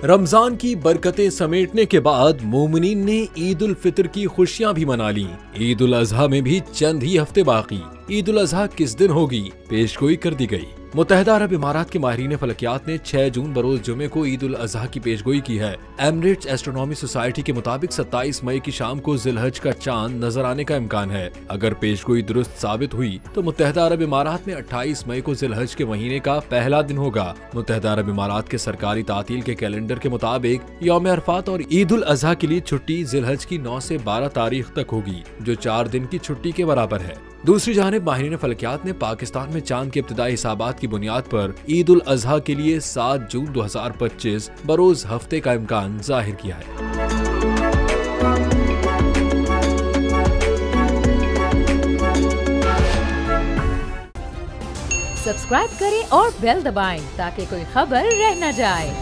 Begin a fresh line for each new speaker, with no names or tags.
रमजान की बरकतें समेटने के बाद मोमिनीन ने ईद उल फितर की खुशियां भी मना ली। ईद उल अजहा में भी चंद ही हफ्ते बाकी। ईद उल अजहा किस दिन होगी, पेशगोई कर दी गई। मुत्तहिदा अरब इमारात के माहिरीन फलकियात ने 6 जून बरोज जुमे को ईद उल अजहा की पेशगोई की है। एमिरेट्स एस्ट्रोनॉमी सोसाइटी के मुताबिक 27 मई की शाम को जिलहज का चांद नजर आने का इम्कान है। अगर पेशगोई दुरुस्त साबित हुई तो मुत्तहिदा अरब इमारात में 28 मई को जिलहज के महीने का पहला दिन होगा। मुत्तहिदा अरब इमारात के सरकारी तातील के कैलेंडर के मुताबिक यौम अरफात और ईद उल अजहा के लिए छुट्टी जिलहज की 9 से 12 तारीख तक होगी, जो 4 दिन की छुट्टी के बराबर है। दूसरी जानिब माहिरीन फलकियात ने पाकिस्तान में चांद के इब्तिदाई हिसाबात की बुनियाद पर ईद उल अजहा के लिए 7 जून 2025 बरोज हफ्ते का इम्कान जाहिर किया है।
सब्सक्राइब करें और बेल दबाएं ताकि कोई खबर रह न जाए।